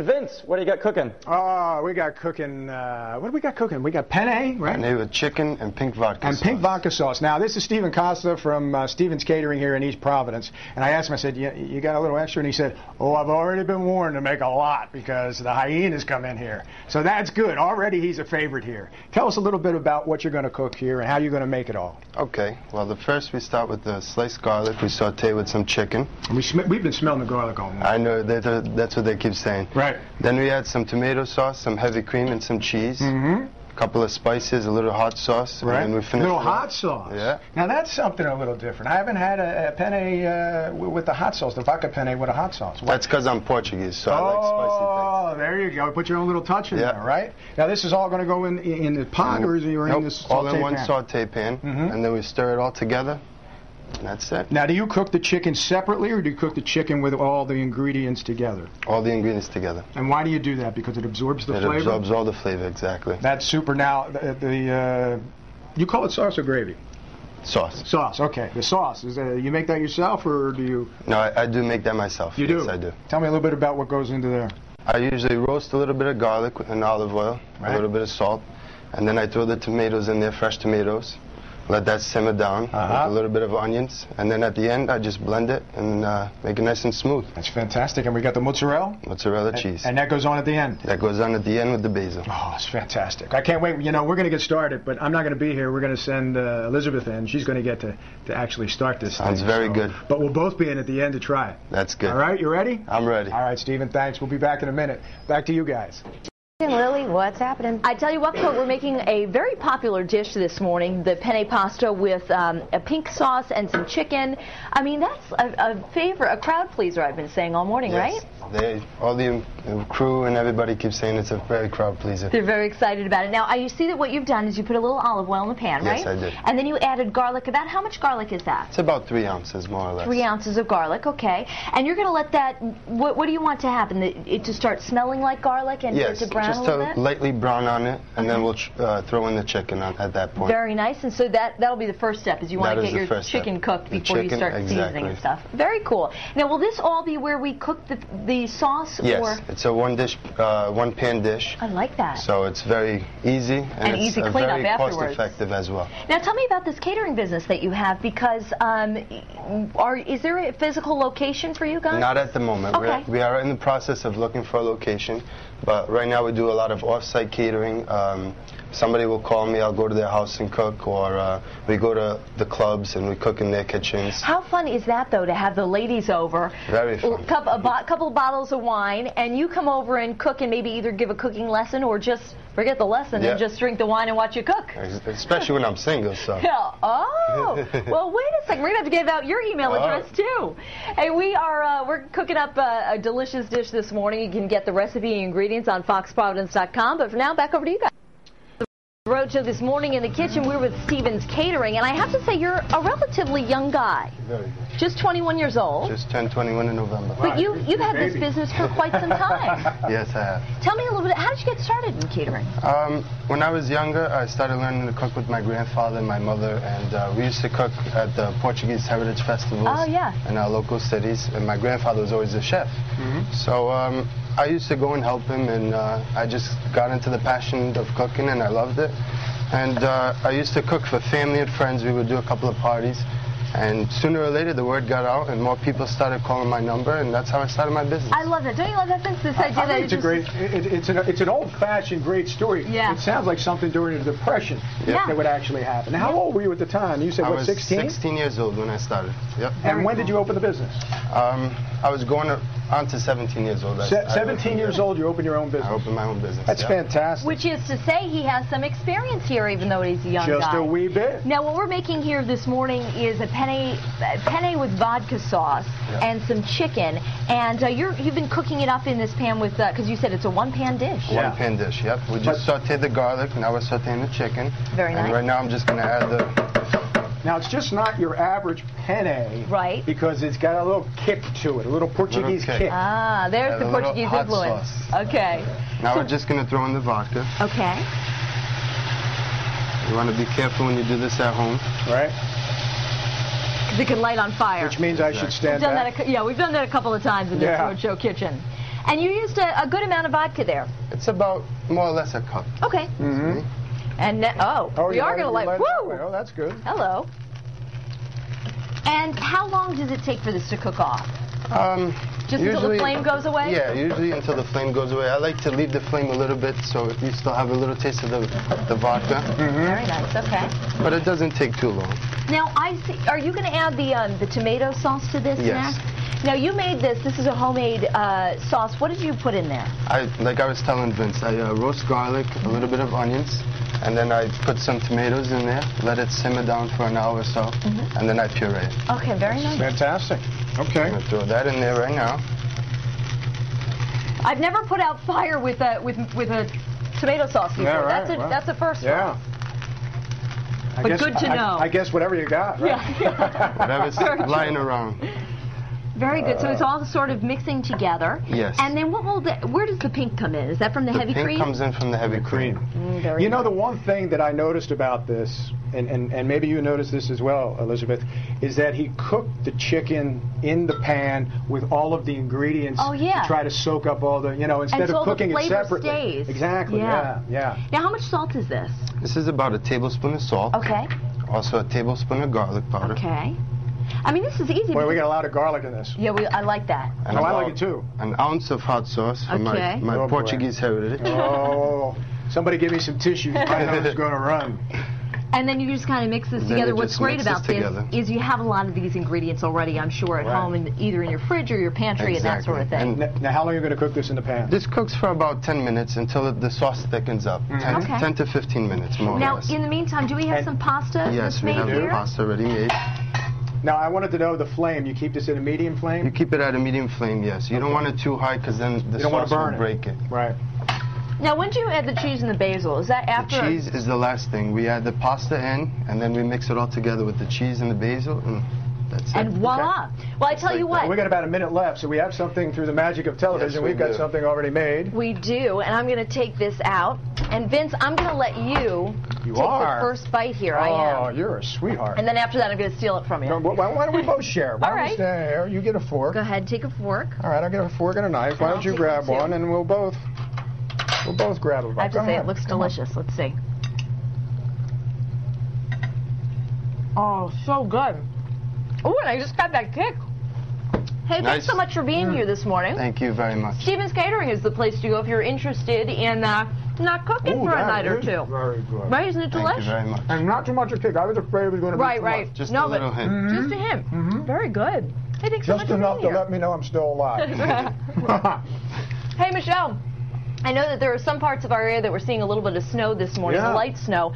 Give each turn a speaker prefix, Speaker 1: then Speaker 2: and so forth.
Speaker 1: Vince, what do you got cooking?
Speaker 2: Oh, we got cooking, what do we got cooking? We got penne, right?
Speaker 3: Penne with chicken and pink vodka sauce.
Speaker 2: And pink vodka sauce. Now, this is Stephen Costa from Stephen's Catering here in East Providence. And I asked him, I said, you got a little extra? And he said, oh, I've already been warned to make a lot because the hyenas come in here. So that's good. Already he's a favorite here. Tell us a little bit about what you're going to cook here and how you're going to make it all.
Speaker 3: Okay. Well, first we start with the sliced garlic. We saute with some chicken.
Speaker 2: And we've been smelling the garlic all night.
Speaker 3: I know. That's what they keep saying.
Speaker 2: Right.
Speaker 3: Then we add some tomato sauce, some heavy cream, and some cheese. Mm-hmm. A couple of spices, a little hot sauce.
Speaker 2: Right.
Speaker 3: And then we finish
Speaker 2: a little hot sauce.
Speaker 3: Yeah.
Speaker 2: Now that's something a little different. I haven't had a penne with the hot sauce, the vodka penne with a hot sauce. What?
Speaker 3: That's because I'm Portuguese, so I like spicy things.
Speaker 2: Oh, there you go. Put your own little touch in there, right? Now this is all going to go in the pot, or is it in this saute
Speaker 3: all in one
Speaker 2: pan?
Speaker 3: saute pan, and then we stir it all together. And that's it.
Speaker 2: Now, do you cook the chicken separately, or do you cook the chicken with all the ingredients together?
Speaker 3: All the ingredients together.
Speaker 2: And why do you do that? Because it absorbs the flavor?
Speaker 3: It absorbs all the flavor, exactly.
Speaker 2: That's super. Now, you call it sauce or gravy?
Speaker 3: Sauce.
Speaker 2: Sauce, okay. The sauce, you make that yourself, or do you?
Speaker 3: No, I do make that myself.
Speaker 2: You do?
Speaker 3: Yes, I do.
Speaker 2: Tell me a little bit about what goes into there.
Speaker 3: I usually roast a little bit of garlic in olive oil, a little bit of salt, and then I throw the tomatoes in there, fresh tomatoes. Let that simmer down with a little bit of onions, and then at the end I just blend it and make it nice and smooth.
Speaker 2: That's fantastic. And we got the mozzarella?
Speaker 3: Mozzarella cheese.
Speaker 2: And that goes on at the end?
Speaker 3: That goes on at the end with the basil.
Speaker 2: Oh, it's fantastic. I can't wait. You know, we're going to get started, but I'm not going to be here. We're going to send Elizabeth in. She's going to get to actually start this
Speaker 3: Sounds very good.
Speaker 2: But we'll both be in at the end to try it.
Speaker 3: That's good.
Speaker 2: All right, you ready?
Speaker 3: I'm ready.
Speaker 2: All right, Stephen, thanks. We'll be back in a minute. Back to you guys.
Speaker 4: Lily, what's happening? I tell you what, we're making a very popular dish this morning, the penne pasta with a pink sauce and some chicken. I mean, that's a crowd pleaser, I've been saying all morning, right?
Speaker 3: All the crew and everybody keeps saying it's a very crowd pleaser.
Speaker 4: They're very excited about it. Now, you see that what you've done is you put a little olive oil in the pan, right?
Speaker 3: Yes, I did.
Speaker 4: And then you added garlic. About how much garlic is that?
Speaker 3: It's about 3 ounces, more or less.
Speaker 4: 3 ounces of garlic, okay. And you're going to let that, what do you want to happen? It to start smelling like garlic and
Speaker 3: yes,
Speaker 4: to brown a little bit?
Speaker 3: Yes, just to lightly brown on it, and then we'll throw in the chicken at that point.
Speaker 4: Very nice. And so that'll be the first step, is you want to get your chicken cooked before you start seasoning and stuff. Very cool. Now, will this all be where we cook the sauce?
Speaker 3: Yes, it's a one pan dish.
Speaker 4: I like that.
Speaker 3: So it's very easy, and it's
Speaker 4: easy cleanup
Speaker 3: very
Speaker 4: afterwards.
Speaker 3: cost effective as well.
Speaker 4: Now tell me about this catering business that you have, because is there a physical location for you guys?
Speaker 3: Not at the moment.
Speaker 4: Okay.
Speaker 3: We are in the process of looking for a location, but right now we do a lot of off-site catering. Somebody will call me, I'll go to their house and cook, or we go to the clubs and we cook in their kitchens.
Speaker 4: How fun is that, though, to have the ladies over,
Speaker 3: very fun.
Speaker 4: A couple of bottles of wine, and you come over and cook and maybe either give a cooking lesson or just forget the lesson and just drink the wine and watch you cook?
Speaker 3: Especially when I'm single, so.
Speaker 4: Yeah. Oh, well, wait a second. We're going to have to give out your email address, too. Hey, we're cooking up a delicious dish this morning. You can get the recipe and ingredients on foxprovidence.com, but for now, back over to you guys. Roadshow this morning in the kitchen. We're with Stephen's Catering, and I have to say you're a relatively young guy.
Speaker 3: Very good.
Speaker 4: Just 21 years old.
Speaker 3: Just turned 21 in November.
Speaker 4: But you've had this business for quite some time.
Speaker 3: Yes, I have.
Speaker 4: Tell me a little bit, how did you get started in catering?
Speaker 3: When I was younger, I started learning to cook with my grandfather and my mother, and we used to cook at the Portuguese Heritage Festivals in our local cities, and my grandfather was always a chef. So I used to go and help him, and I just got into the passion of cooking, and I loved it. And I used to cook for family and friends. We would do a couple of parties. And sooner or later, the word got out, and more people started calling my number, and that's how I started my business.
Speaker 4: I love that. Don't you love that? This idea that
Speaker 2: it's an old-fashioned great story.
Speaker 4: Yeah.
Speaker 2: It sounds like something during the Depression that would actually happen. Now, how old were you at the time? You said, what, 16?
Speaker 3: I was 16 years old when I started. Yep.
Speaker 2: And when did you open the business?
Speaker 3: I was going on to 17 years old.
Speaker 2: 17 years old, you opened your own business?
Speaker 3: I opened my own business.
Speaker 2: That's fantastic.
Speaker 4: Which is to say he has some experience here, even though he's a young guy.
Speaker 2: Just a wee bit.
Speaker 4: Now, what we're making here this morning is a penne with vodka sauce and some chicken. And you've been cooking it up in this pan with, because you said it's a one-pan dish.
Speaker 3: One-pan dish, yep. We just sauteed the garlic, now we're sauteing the chicken.
Speaker 4: Very nice.
Speaker 3: And right now I'm just going to add the...
Speaker 2: Now, it's just not your average penne.
Speaker 4: Right.
Speaker 2: Because it's got a little kick to it, a little Portuguese kick.
Speaker 4: Ah, there's the Portuguese influence.
Speaker 3: Sauce.
Speaker 4: Okay.
Speaker 3: Now we're just going to throw in the vodka.
Speaker 4: Okay.
Speaker 3: You want to be careful when you do this at home.
Speaker 2: Right.
Speaker 4: Because it can light on fire.
Speaker 2: Which means I should stand back.
Speaker 4: We've done that a couple of times in this roadshow kitchen. And you used a good amount of vodka there.
Speaker 3: It's about more or less a cup.
Speaker 4: Okay.
Speaker 2: Mm-hmm.
Speaker 4: And we are going to light. Woo!
Speaker 2: Oh, that's good.
Speaker 4: Hello. And how long does it take for this to cook off? Just until the flame goes away?
Speaker 3: Yeah, usually until the flame goes away. I like to leave the flame a little bit so you still have a little taste of the vodka.
Speaker 4: Mm-hmm. Very nice, okay.
Speaker 3: But it doesn't take too long.
Speaker 4: Now, I see, are you going to add the tomato sauce to this
Speaker 3: yes.
Speaker 4: snack? Now, you made this. This is a homemade sauce. What did you put in there?
Speaker 3: Like I was telling Vince, I roast garlic, a little bit of onions, and then I put some tomatoes in there, let it simmer down for an hour or so, and then I puree it.
Speaker 4: Okay, very nice.
Speaker 2: Fantastic. Okay.
Speaker 3: I'm going to throw that in there right now.
Speaker 4: I've never put out fire with a tomato sauce before.
Speaker 2: Yeah, right.
Speaker 4: That's a first.
Speaker 2: Yeah.
Speaker 4: But good to know.
Speaker 2: I guess whatever you got, right?
Speaker 4: Yeah.
Speaker 3: Whatever's lying around.
Speaker 4: Very good. So it's all sort of mixing together.
Speaker 3: Yes.
Speaker 4: And then where does the pink come in? Is that from the heavy cream?
Speaker 3: The pink comes in from the heavy cream.
Speaker 2: You know, the one thing that I noticed about this, and maybe you noticed this as well, Elizabeth, is that he cooked the chicken in the pan with all of the ingredients to try to soak up all the, instead of cooking it separately.
Speaker 4: Stays.
Speaker 2: Exactly, yeah.
Speaker 4: Now, how much salt is this?
Speaker 3: This is about a tablespoon of salt.
Speaker 4: Okay.
Speaker 3: Also a tablespoon of garlic powder.
Speaker 4: Okay. I mean, this is easy.
Speaker 2: Boy, we got a lot of garlic in this.
Speaker 4: Yeah, I like that.
Speaker 3: And
Speaker 2: I like it too.
Speaker 3: An ounce of hot sauce for my Portuguese heritage.
Speaker 2: Oh, somebody give me some tissues. My nose is going to run.
Speaker 4: And then you just kind of mix this together. What's great about this is you have a lot of these ingredients already, I'm sure, at home, either in your fridge or your pantry and that sort of thing.
Speaker 2: And now, how long are you going to cook this in the pan?
Speaker 3: This cooks for about 10 minutes until the sauce thickens up. 10 to 15 minutes, more or less.
Speaker 4: Now, in the meantime, do we have some pasta
Speaker 3: Yes, we have the pasta already made.
Speaker 2: Now, I wanted to know the flame. You keep this at a medium flame?
Speaker 3: You keep it at a medium flame, yes. You don't want it too high because then the sauce will break it.
Speaker 2: Right.
Speaker 4: Now, when do you add the cheese and the basil? Is that after?
Speaker 3: The cheese is the last thing. We add the pasta in, and then we mix it all together with the cheese and the basil, and that's it.
Speaker 4: And voila. Okay. Well, I tell you what.
Speaker 2: We got about a minute left, so we have something through the magic of television.
Speaker 3: Yes,
Speaker 2: We've got something already made.
Speaker 4: We do, and I'm going to take this out. And Vince, I'm going to let you take the first bite here. I am.
Speaker 2: Oh, you're a sweetheart.
Speaker 4: And then after that, I'm going to steal it from you.
Speaker 2: Why don't we both share?
Speaker 4: All right.
Speaker 2: Here, you get a fork.
Speaker 4: Go ahead, take a fork.
Speaker 2: All right, I'll get a fork and a knife. Why don't you grab one, and we'll both grab a bite.
Speaker 4: I have to say, it looks delicious. Let's see. Oh, so good. Oh, and I just got that kick. Hey, thanks so much for being here this morning.
Speaker 3: Thank you very much.
Speaker 4: Steven's Catering is the place to go if you're interested in not cooking for a night or two.
Speaker 2: Very good.
Speaker 4: Right? Isn't it delicious?
Speaker 3: Thank you very much.
Speaker 2: And not too much a kick. I was afraid it was going to be too much.
Speaker 3: Just a little hint.
Speaker 4: Just a hint. Very good. Hey, thanks so much for being here.
Speaker 2: Just enough to let me know I'm still alive.
Speaker 4: Hey, Michelle. I know that there are some parts of our area that we're seeing a little bit of snow this morning, light snow.